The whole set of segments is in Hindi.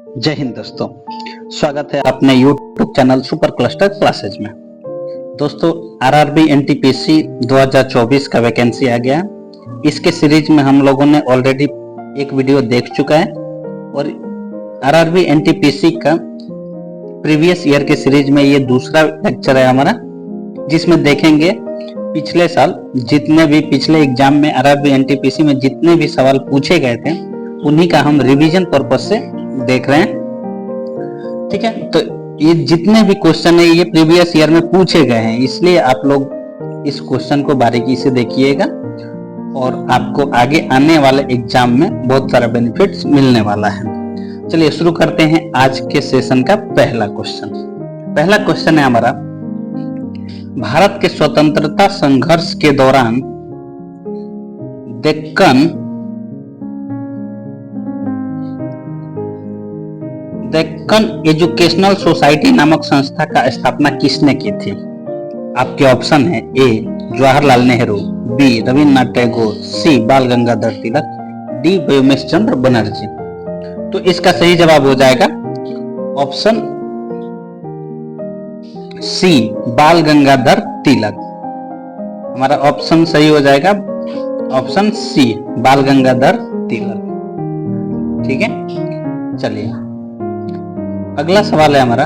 जय हिंद दोस्तों, स्वागत है अपने YouTube channel super cluster classes में। दोस्तों, आरआरबी एनटीपीसी 2024 का वैकेंसी आ गया। इसके सीरीज में हम लोगों ने ऑलरेडी एक वीडियो देख चुका है और आरआरबी एनटीपीसी का प्रीवियस ईयर के सीरीज में ये दूसरा लेक्चर है हमारा, जिसमें देखेंगे पिछले साल जितने भी पिछले एग्जाम में आरआरबी एनटीपीसी में जितने भी सवाल पूछे गए थे उन्हीं का हम रिवीजन पर्पस से देख रहे हैं। ठीक है, तो ये जितने भी क्वेश्चन है ये प्रीवियस ईयर में पूछे गए हैं, इसलिए आप लोग इस क्वेश्चन को बारीकी से देखिएगा और आपको आगे आने वाले एग्जाम में बहुत सारा बेनिफिट्स मिलने वाला है। चलिए शुरू करते हैं आज के सेशन का पहला क्वेश्चन। पहला क्वेश्चन है हमारा, भारत के स्वतंत्रता संघर्ष के दौरान डेक्कन एजुकेशनल सोसाइटी नामक संस्था का स्थापना किसने की थी? आपके ऑप्शन है ए जवाहरलाल नेहरू, बी रविन्द्रनाथ टैगोर, सी बाल गंगाधर तिलक, डी व्योमेश चंद्र बनर्जी। तो इसका सही जवाब हो जाएगा ऑप्शन सी बाल गंगाधर तिलक। हमारा ऑप्शन सही हो जाएगा ऑप्शन सी बाल गंगाधर तिलक। ठीक है, चलिए अगला सवाल है हमारा।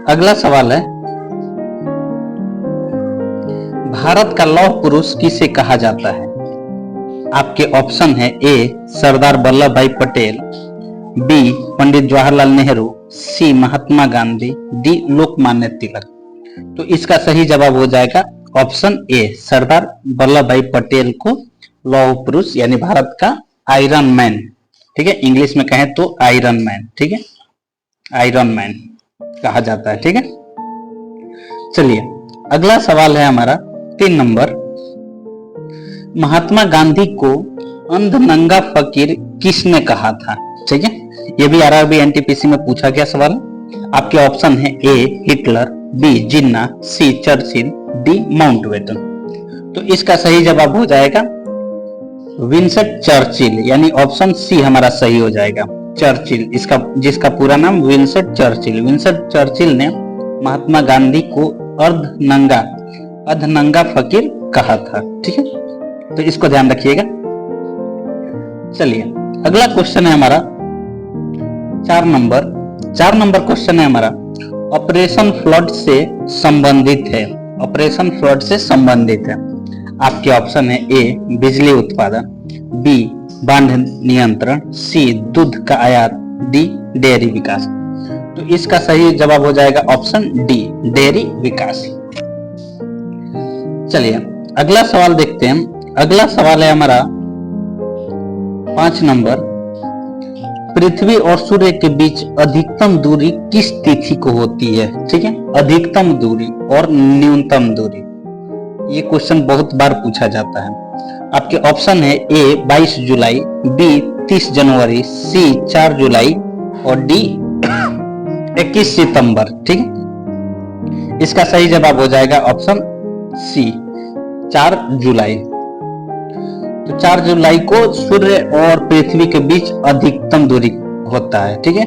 अगला सवाल है, भारत का लौह पुरुष किसे कहा जाता है? आपके ऑप्शन है ए सरदार वल्लभ भाई पटेल, बी पंडित जवाहरलाल नेहरू, सी महात्मा गांधी, डी लोकमान्य तिलक। तो इसका सही जवाब हो जाएगा ऑप्शन ए सरदार वल्लभ भाई पटेल को लौह पुरुष यानी भारत का आयरन मैन, ठीक है, इंग्लिश में कहें तो आयरन मैन, ठीक है, आयरन मैन कहा जाता है। ठीक है, चलिए अगला सवाल है हमारा 3 नंबर, महात्मा गांधी को अंध नंगा फकीर किसने कहा था? ठीक है, ये भी आरआरबी एनटीपीसी में पूछा गया सवाल। आपके ऑप्शन है A Hitler, B Jinnah, C Churchill, D Mountbatten. तो इसका सही जवाब हो जाएगा विंस्टन चर्चिल, यानी ऑप्शन सी हमारा सही हो जाएगा चर्चिल, इसका जिसका पूरा नाम विंस्टन चर्चिल। विंस्टन चर्चिल ने महात्मा गांधी को अर्धनंगा फकीर कहा था। ठीक है, तो इसको ध्यान रखिएगा। चलिए अगला क्वेश्चन है हमारा 4 नंबर क्वेश्चन है हमारा, ऑपरेशन फ्लड से संबंधित है। ऑपरेशन फ्लड से संबंधित है। आपके ऑप्शन है ए बिजली उत्पादन, बी बांध नियंत्रण, सी दूध का आयात, डी डेयरी विकास। तो इसका सही जवाब हो जाएगा ऑप्शन डी डेयरी विकास। चलिए अगला सवाल देखते हैं। अगला सवाल है हमारा 5 नंबर, पृथ्वी और सूर्य के बीच अधिकतम दूरी किस तिथि को होती है? ठीक है, अधिकतम दूरी और न्यूनतम दूरी, ये क्वेश्चन बहुत बार पूछा जाता है। आपके ऑप्शन है ए 22 जुलाई, बी 30 जनवरी, सी 4 जुलाई और डी 21 सितंबर। ठीक है, इसका सही जवाब हो जाएगा ऑप्शन सी 4 जुलाई। तो 4 जुलाई को सूर्य और पृथ्वी के बीच अधिकतम दूरी होता है। ठीक है,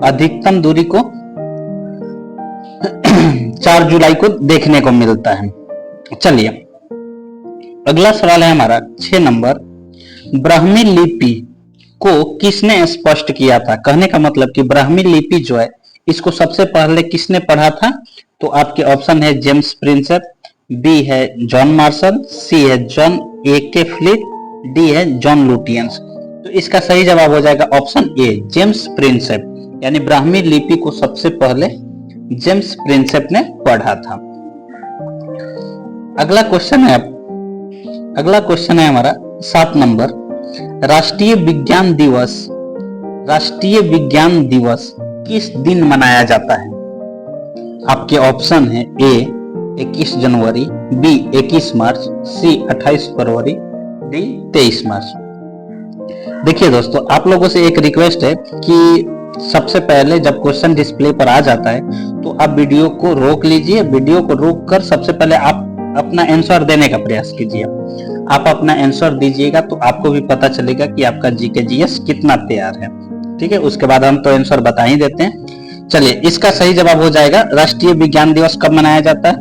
अधिकतम दूरी को 4 जुलाई को देखने को मिलता है। चलिए अगला सवाल है हमारा 6 नंबर, ब्राह्मी लिपि को किसने स्पष्ट किया था? कहने का मतलब कि ब्राह्मी लिपि जो है इसको सबसे पहले किसने पढ़ा था? तो आपके ऑप्शन है जेम्स प्रिंसेप, बी है जॉन मार्शल, सी है जॉन ए.के. फ्लिट, डी है जॉन लुटियंस। तो इसका सही जवाब हो जाएगा ऑप्शन ए जेम्स प्रिंसेप, यानी ब्राह्मी लिपि को सबसे पहले जेम्स प्रिंसेप ने पढ़ा था। अगला क्वेश्चन है हमारा 7 नंबर, राष्ट्रीय विज्ञान दिवस किस दिन मनाया जाता है? आपके ऑप्शन है ए 21 जनवरी, बी 21 मार्च, सी 28 फरवरी, डी 23 मार्च। देखिए दोस्तों, आप लोगों से एक रिक्वेस्ट है कि सबसे पहले जब क्वेश्चन डिस्प्ले पर आ जाता है तो आप वीडियो को रोक लीजिए। वीडियो को रोक कर सबसे पहले आप अपना आंसर देने का प्रयास कीजिए। आप अपना आंसर दीजिएगा तो आपको भी पता चलेगा कि आपका जीके जीएस कितना तैयार है। ठीक है, उसके बाद हम तो आंसर बता ही देते हैं। चलिए, इसका सही जवाब हो जाएगा राष्ट्रीय विज्ञान दिवस कब मनाया जाता है?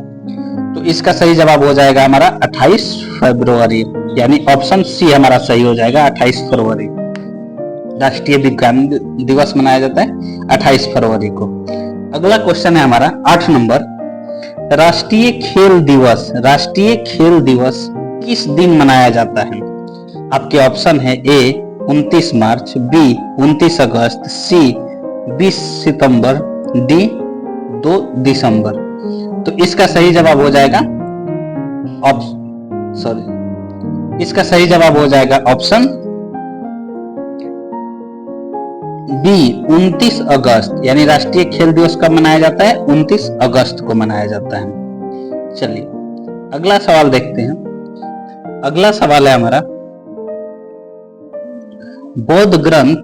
तो इसका सही जवाब हो जाएगा हमारा 28 फरवरी, यानी ऑप्शन सी हमारा सही हो जाएगा। 28 फरवरी राष्ट्रीय विज्ञान दिवस मनाया जाता है 28 फरवरी को। अगला क्वेश्चन है हमारा 8 नंबर, राष्ट्रीय खेल दिवस किस दिन मनाया जाता है? आपके ऑप्शन है ए 29 मार्च, बी 29 अगस्त, सी 20 सितंबर, डी 2 दिसंबर। तो इसका सही जवाब हो जाएगा इसका सही जवाब हो जाएगा ऑप्शन बी 29 अगस्त, यानी राष्ट्रीय खेल दिवस कब मनाया जाता है? 29 अगस्त को मनाया जाता है। चलिए अगला सवाल देखते हैं। अगला सवाल है हमारा, बौद्ध ग्रंथ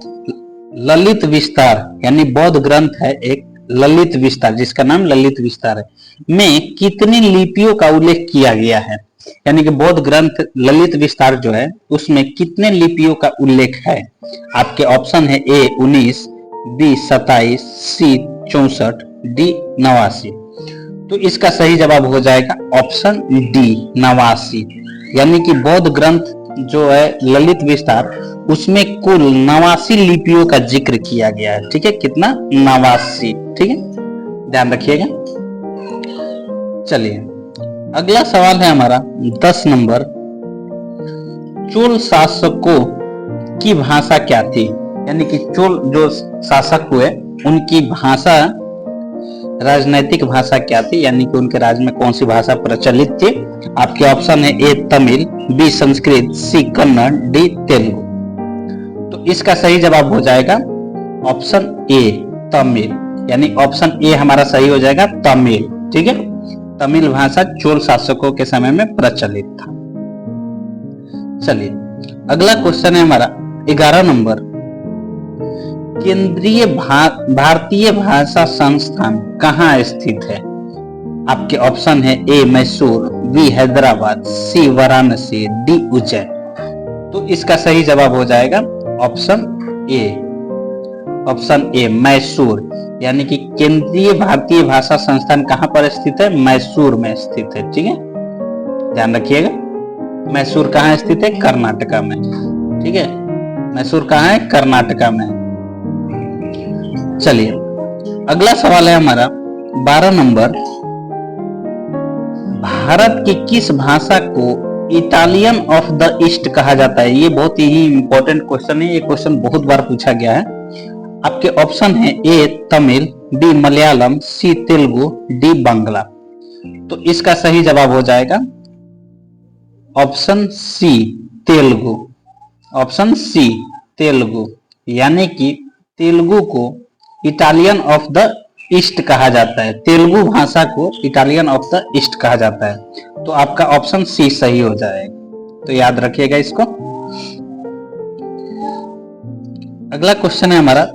ललित विस्तार, यानी बौद्ध ग्रंथ है एक ललित विस्तार जिसका नाम ललित विस्तार है, में कितनी लिपियों का उल्लेख किया गया है? यानी कि बौद्ध ग्रंथ ललित विस्तार जो है उसमें कितने लिपियों का उल्लेख है? आपके ऑप्शन है ए 19, बी 27, सी 64, डी 89। तो इसका सही जवाब हो जाएगा ऑप्शन डी 89, यानी कि बौद्ध ग्रंथ जो है ललित विस्तार उसमें कुल 89 लिपियों का जिक्र किया गया है। ठीक है, कितना? 89। ठीक है, ध्यान रखिएगा। चलिए अगला सवाल है हमारा 10 नंबर, चोल शासकों की भाषा क्या थी? यानी कि चोल जो शासक हुए उनकी भाषा, राजनैतिक भाषा क्या थी, यानी कि उनके राज्य में कौन सी भाषा प्रचलित थी? आपके ऑप्शन है A Tamil, B Sanskrit, C Kannada, D Telugu. तो इसका सही जवाब हो जाएगा ऑप्शन ए तमिल, यानी ऑप्शन ए हमारा सही हो जाएगा तमिल। ठीक है, तमिल भाषा चोल शासकों के समय में प्रचलित था। चलिए अगला क्वेश्चन है हमारा 11 नंबर, केंद्रीय भारतीय भाषा संस्थान कहाँ स्थित है? आपके ऑप्शन है ए मैसूर, बी हैदराबाद, सी वाराणसी, डी उज्जैन। तो इसका सही जवाब हो जाएगा ऑप्शन ए मैसूर, यानी कि केंद्रीय भारतीय भाषा संस्थान कहां पर स्थित है? मैसूर में स्थित है। ठीक है, ध्यान रखिएगा। मैसूर कहां स्थित है? कर्नाटका में। ठीक है, मैसूर कहां है? कर्नाटका में। चलिए अगला सवाल है हमारा 12 नंबर, भारत की किस भाषा को इटालियन ऑफ द ईस्ट कहा जाता है? ये बहुत ही इंपॉर्टेंट क्वेश्चन है, ये क्वेश्चन बहुत बार पूछा गया है। आपके ऑप्शन है A Tamil, B Malayalam, C Telugu, D Bangla. तो इसका सही जवाब हो जाएगा option C Telugu. Option C Telugu, यानी कि तेलुगु को इटालियन ऑफ द ईस्ट कहा जाता है। तेलुगु भाषा को इटालियन ऑफ द ईस्ट कहा जाता है। तो आपका ऑप्शन सी सही हो जाएगा, तो याद रखिएगा इसको। अगला क्वेश्चन है हमारा,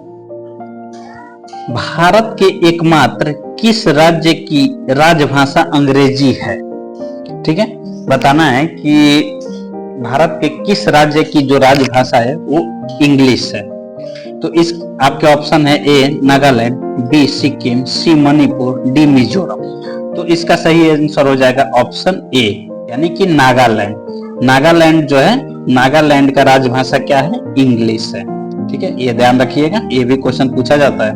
भारत के एकमात्र किस राज्य की राजभाषा अंग्रेजी है? ठीक है, बताना है कि भारत के किस राज्य की जो राजभाषा है वो इंग्लिश है। तो इस आपके ऑप्शन है ए नागालैंड, बी सिक्किम, सी मणिपुर, डी मिजोरम। तो इसका सही आंसर हो जाएगा ऑप्शन ए, यानी कि नागालैंड। नागालैंड जो है, नागालैंड का राजभाषा क्या है? इंग्लिश है। ठीक है, ये ध्यान रखिएगा, ये भी क्वेश्चन पूछा जाता है।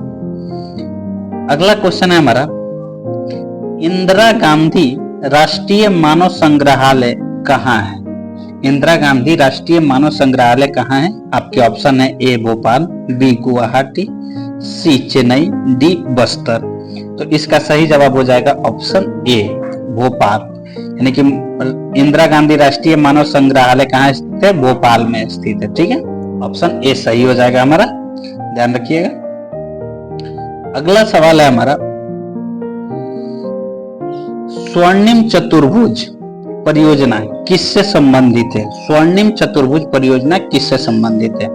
अगला क्वेश्चन है हमारा, इंदिरा गांधी राष्ट्रीय मानव संग्रहालय कहाँ है? इंदिरा गांधी राष्ट्रीय मानव संग्रहालय कहाँ है? आपके ऑप्शन है ए भोपाल, बी गुवाहाटी, सी चेन्नई, डी बस्तर। तो इसका सही जवाब हो जाएगा ऑप्शन ए भोपाल, यानी कि इंदिरा गांधी राष्ट्रीय मानव संग्रहालय कहाँ स्थित है? भोपाल में स्थित है। ठीक है, ऑप्शन ए सही हो जाएगा हमारा, ध्यान रखिएगा। अगला सवाल है हमारा, स्वर्णिम चतुर्भुज परियोजना किससे संबंधित है? स्वर्णिम चतुर्भुज परियोजना किससे संबंधित है?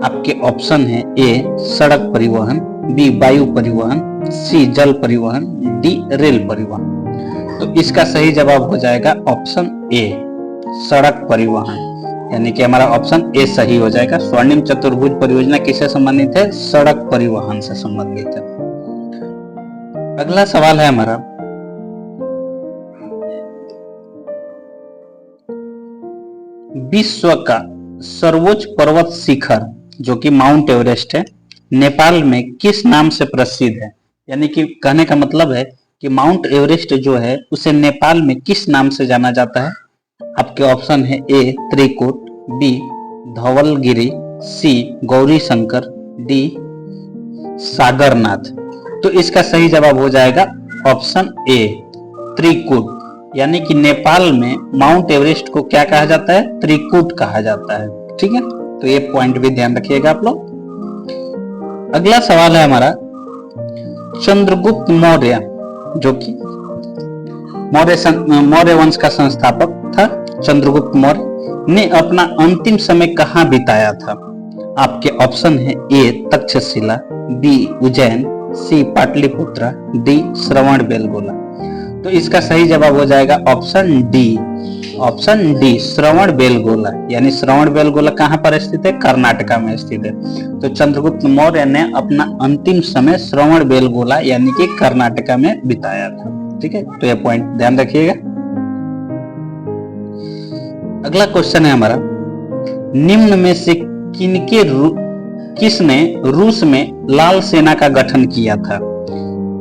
आपके ऑप्शन है ए सड़क परिवहन, बी वायु परिवहन, सी जल परिवहन, डी रेल परिवहन। तो इसका सही जवाब हो जाएगा ऑप्शन ए सड़क परिवहन, यानी कि हमारा ऑप्शन ए सही हो जाएगा। स्वर्णिम चतुर्भुज परियोजना किससे संबंधित है? सड़क परिवहन से संबंधित है। अगला सवाल है हमारा, विश्व का सर्वोच्च पर्वत शिखर जो कि माउंट एवरेस्ट है, नेपाल में किस नाम से प्रसिद्ध है? यानी कि कहने का मतलब है कि माउंट एवरेस्ट जो है उसे नेपाल में किस नाम से जाना जाता है? आपके ऑप्शन है ए त्रिकुट, बी धवलगिरी, सी गौरी शंकर, डी सागरनाथ। तो इसका सही जवाब हो जाएगा ऑप्शन ए त्रिकुट, यानी कि नेपाल में माउंट एवरेस्ट को क्या कहा जाता है? त्रिकुट कहा जाता है। ठीक है, तो ये पॉइंट भी ध्यान रखिएगा आप लोग। अगला सवाल है हमारा, चंद्रगुप्त मौर्य जो कि मौर्य वंश का संस्थापक था, चंद्रगुप्त मौर्य ने अपना अंतिम समय कहां बिताया था? आपके ऑप्शन है ए तक्षशिला, बी उज्जैन, सी पाटलिपुत्र, डी श्रवणबेलगोला। तो इसका सही जवाब हो जाएगा ऑप्शन डी श्रवणबेलगोला, यानी श्रवणबेलगोला कहां पर स्थित है? कर्नाटका में स्थित है। तो चंद्रगुप्त मौर्य ने अपना अंतिम समय श्रवणबेलगोला यानी कि कर्नाटका में बिताया था। ठीक है, तो यह पॉइंट ध्यान रखिएगा। अगला क्वेश्चन है हमारा, निम्न में से किसने रूस में लाल सेना का गठन किया था?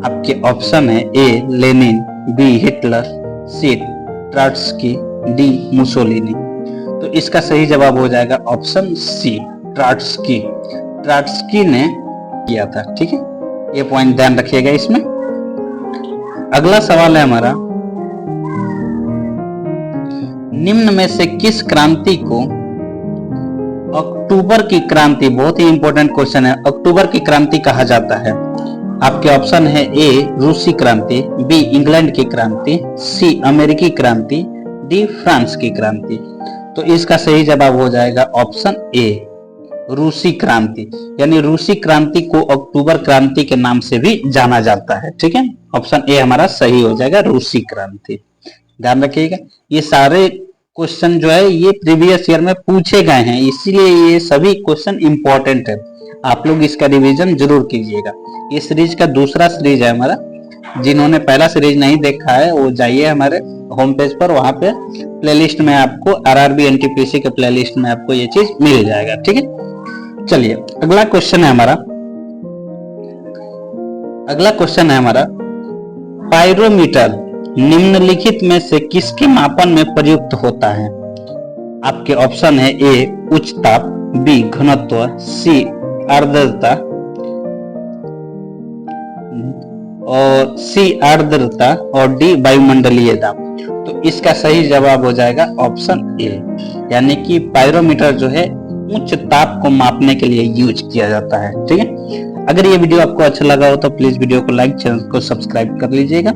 आपके ऑप्शन है A Lenin, B Hitler, C Trotsky, D Mussolini. तो इसका सही जवाब हो जाएगा ऑप्शन सी ट्रॉट्स्की ने किया था। ठीक है, ये पॉइंट ध्यान रखिएगा इसमें। अगला सवाल है हमारा, निम्न में से किस क्रांति को अक्टूबर की क्रांति, बहुत ही इंपॉर्टेंट क्वेश्चन है, अक्टूबर की क्रांति कहा जाता है? आपके ऑप्शन है ए रूसी क्रांति, बी इंग्लैंड की क्रांति, सी अमेरिकी क्रांति, डी फ्रांस की क्रांति। तो इसका सही जवाब हो जाएगा ऑप्शन ए रूसी क्रांति, यानी रूसी क्रांति को अक्टूबर क्रांति के नाम से भी जाना जाता है। ठीक है, ऑप्शन ए हमारा सही हो जाएगा रूसी क्रांति। ध्यान रखिएगा, ये सारे क्वेश्चन जो है ये प्रीवियस ईयर में पूछे गए हैं, इसीलिए ये सभी क्वेश्चन इंपॉर्टेंट है। आप लोग इसका रिवीजन जरूर कीजिएगा। ये सीरीज का दूसरा सीरीज है हमारा। जिन्होंने पहला सीरीज नहीं देखा है वो जाइए हमारे होम पेज पर, वहां पे प्लेलिस्ट में आपको आरआरबी एनटीपीसी के प्लेलिस्ट में आपको ये चीज मिल जाएगा। ठीक है, चलिए अगला क्वेश्चन है हमारा, पायरोमीटर निम्नलिखित में से किसके मापन में प्रयुक्त होता है? आपके ऑप्शन है ए उच्च ताप, बी घनत्व, सी आर्द्रता और डी वायुमंडलीय दाब। तो इसका सही जवाब हो जाएगा ऑप्शन ए, यानी कि पायरोमीटर जो है उच्च ताप को मापने के लिए यूज किया जाता है। ठीक है, अगर ये वीडियो आपको अच्छा लगा हो तो प्लीज वीडियो को लाइक, चैनल को सब्सक्राइब कर लीजिएगा।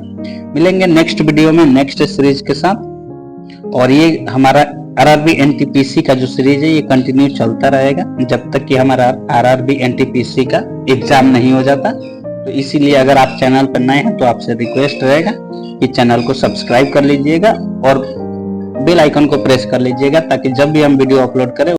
मिलेंगे नेक्स्ट वीडियो में नेक्स्ट सीरीज के साथ। और ये हमारा आरआरबी एनटीपीसी का जो सीरीज है ये कंटिन्यू चलता रहेगा जब तक कि हमारा आरआरबी एनटीपीसी का एग्जाम नहीं हो जाता। तो इसीलिए अगर आप चैनल पर नए हैं तो आपसे रिक्वेस्ट रहेगा कि चैनल को सब्सक्राइब कर लीजिएगा और बेल आइकन को प्रेस कर लीजिएगा, ताकि जब भी हम वीडियो अपलोड करें